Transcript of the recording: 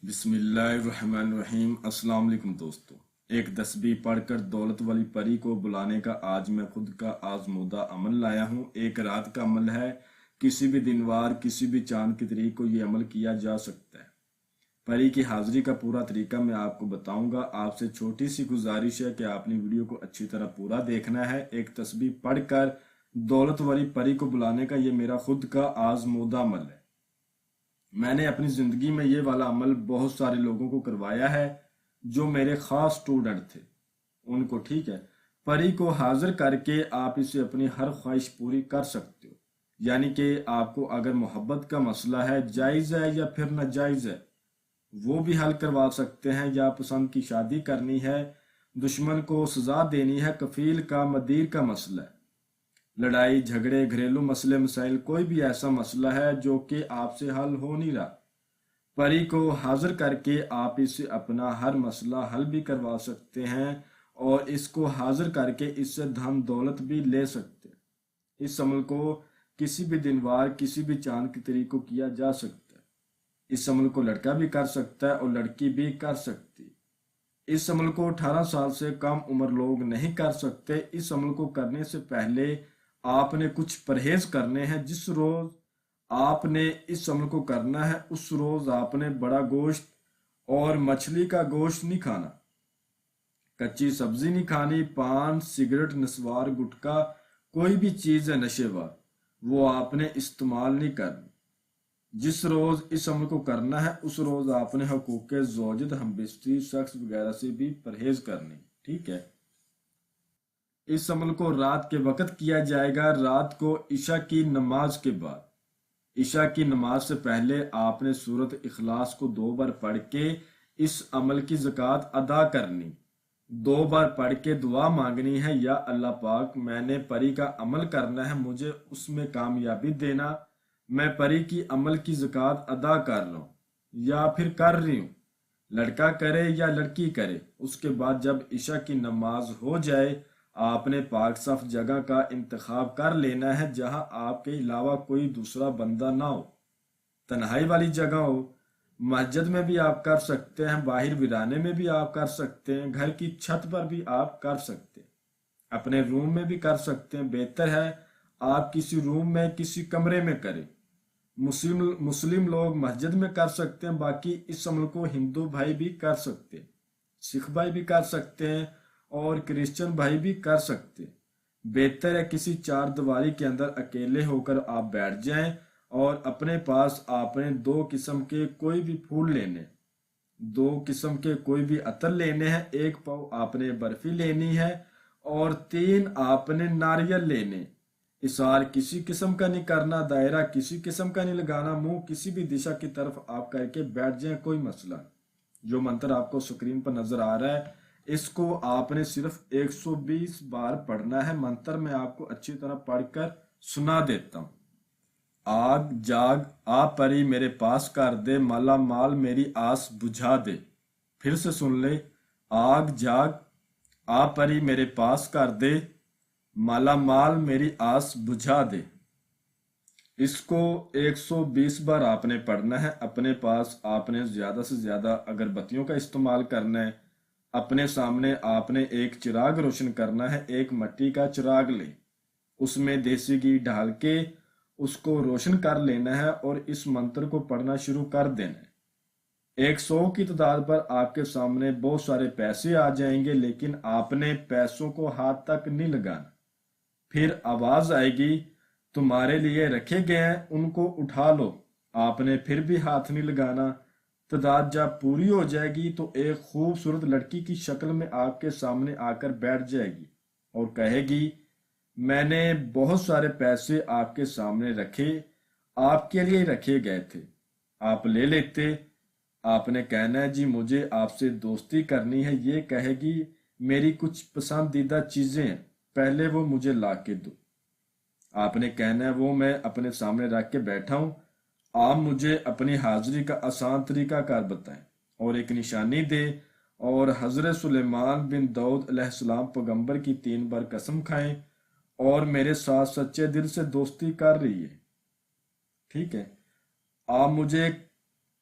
بسم اللہ الرحمن الرحیم۔ السلام علیکم دوستو، ایک تسبیح پڑھ کر دولت والی پری کو بلانے کا آج میں خود کا آزمودہ عمل لایا ہوں۔ ایک رات کا عمل ہے، کسی بھی دن وار کسی بھی چاند کی تاریخ کو یہ عمل کیا جا سکتا ہے۔ پری کی حاضری کا پورا طریقہ میں آپ کو بتاؤں گا۔ آپ سے چھوٹی سی گزارش ہے کہ آپ نے ویڈیو کو اچھی طرح پورا دیکھنا ہے۔ ایک تسبیح پڑھ کر دولت والی پری کو بلانے کا یہ میرا خود کا آزمودہ عمل ہے۔ میں نے اپنی زندگی میں یہ والا عمل بہت سارے لوگوں کو کروایا ہے جو میرے خاص سٹوڈنٹ تھے ان کو، ٹھیک ہے۔ پری کو حاضر کر کے آپ اسے اپنی ہر خواہش پوری کر سکتے ہو، یعنی کہ آپ کو اگر محبت کا مسئلہ ہے، جائز ہے یا پھر ناجائز ہے، وہ بھی حل کروا سکتے ہیں، یا پسند کی شادی کرنی ہے، دشمن کو سزا دینی ہے، کفیل کا مدیر کا مسئلہ ہے، لڑائی جھگڑے گھریلو مسئلے مسائل، کوئی بھی ایسا مسئلہ ہے جو کہ آپ سے حل ہو نہیں رہا، پری کو حاضر کر کے آپ اسے اپنا ہر مسئلہ حل بھی کروا سکتے ہیں، اور اس کو حاضر کر کے اس سے دھن دولت بھی لے سکتے ہیں۔ اس عمل کو کسی بھی دن وار کسی بھی چاند کی تاریخ کو کیا جا سکتا ہے۔ اس عمل کو لڑکا بھی کر سکتا ہے اور لڑکی بھی کر سکتی۔ اس عمل کو 18 سال سے کم عمر لوگ نہیں کر سکتے۔ اس عمل کو کرنے سے پہلے آپ نے کچھ پرہیز کرنے ہیں۔ جس روز آپ نے اس عمل کو کرنا ہے اس روز آپ نے بڑا گوشت اور مچھلی کا گوشت نہیں کھانا، کچی سبزی نہیں کھانی، پان سگریٹ نسوار گٹکا کوئی بھی چیز ہے نشے وار وہ آپ نے استعمال نہیں کرنی۔ جس روز اس عمل کو کرنا ہے اس روز آپ نے حقوق زوجت ہم بستری شخص وغیرہ سے بھی پرہیز کرنی، ٹھیک ہے۔ اس عمل کو رات کے وقت کیا جائے گا، رات کو عشاء کی نماز کے بعد۔ عشاء کی نماز سے پہلے آپ نے سورۃ اخلاص کو 2 بار پڑھ کے اس عمل کی زکوٰۃ ادا کرنی، 2 بار پڑھ کے دعا مانگنی ہے، یا اللہ پاک میں نے پری کا عمل کرنا ہے، مجھے اس میں کامیابی دینا، میں پری کی عمل کی زکوٰۃ ادا کر رہا ہوں یا پھر کر رہی ہوں، لڑکا کرے یا لڑکی کرے۔ اس کے بعد جب عشاء کی نماز ہو جائے آپ نے پاک صاف جگہ کا انتخاب کر لینا ہے جہاں آپ کے علاوہ کوئی دوسرا بندہ نہ ہو، تنہائی والی جگہ ہو۔ مسجد میں بھی آپ کر سکتے ہیں، باہر ویرانے میں بھی آپ کر سکتے ہیں، گھر کی چھت پر بھی آپ کر سکتے ہیں، اپنے روم میں بھی کر سکتے ہیں۔ بہتر ہے آپ کسی روم میں کسی کمرے میں کریں۔ مسلم لوگ مسجد میں کر سکتے ہیں، باقی اس عمل کو ہندو بھائی بھی کر سکتے ہیں، سکھ بھائی بھی کر سکتے ہیں اور کرسچن بھائی بھی کر سکتے ہیں۔ بہتر ہے کسی چار دیواری کے اندر اکیلے ہو کر آپ بیٹھ جائیں، اور اپنے پاس آپ نے 2 قسم کے کوئی بھی پھول لینے، 2 قسم کے کوئی بھی عطر لینے ہیں، 1 پاؤ آپ نے برفی لینی ہے اور 3 آپ نے ناریل لینے۔ اثار کسی قسم کا نہیں کرنا، دائرہ کسی قسم کا نہیں لگانا، منہ کسی بھی دشا کی طرف آپ کر کے بیٹھ جائیں، کوئی مسئلہ نہیں۔ جو منتر آپ کو سکرین پر نظر آ رہا ہے اس کو آپ نے صرف 120 بار پڑھنا ہے۔ منتر میں آپ کو اچھی طرح پڑھ کر سنا دیتا ہوں۔ آگ جاگ آ پری میرے پاس کر دے، مالا مال میری آس بجھا دے۔ پھر سے سن لے، آگ جاگ آ پری میرے پاس کر دے، مالا مال میری آس بجھا دے۔ اس کو 120 بار آپ نے پڑھنا ہے۔ اپنے پاس آپ نے زیادہ سے زیادہ اگربتیوں کا استعمال کرنا ہے۔ اپنے سامنے آپ نے ایک چراغ روشن کرنا ہے، ایک مٹی کا چراغ لے، اس میں دیسی گھی ڈال کے اس کو روشن کر لینا ہے اور اس منتر کو پڑھنا شروع کر دینا ہے۔ 100 کی تعداد پر آپ کے سامنے بہت سارے پیسے آ جائیں گے، لیکن آپ نے پیسوں کو ہاتھ تک نہیں لگانا۔ پھر آواز آئے گی تمہارے لیے رکھے گئے ہیں، ان کو اٹھا لو، آپ نے پھر بھی ہاتھ نہیں لگانا۔ تعداد جب پوری ہو جائے گی تو ایک خوبصورت لڑکی کی شکل میں آپ کے سامنے آ کر بیٹھ جائے گی اور کہے گی میں نے بہت سارے پیسے آپ کے سامنے رکھے، آپ کے لیے رکھے گئے تھے، آپ لے لیتے۔ آپ نے کہنا ہے جی مجھے آپ سے دوستی کرنی ہے۔ یہ کہے گی میری کچھ پسندیدہ چیزیں ہیں، پہلے وہ مجھے لا کے دو۔ آپ نے کہنا ہے وہ میں اپنے سامنے رکھ کے بیٹھا ہوں، آپ مجھے اپنی حاضری کا آسان طریقہ کار بتائیں اور ایک نشانی دے، اور حضرت سلیمان بن داؤد علیہ السلام پیغمبر کی 3 بار قسم کھائیں اور میرے ساتھ سچے دل سے دوستی کر رہی ہے، ٹھیک ہے۔ آپ مجھے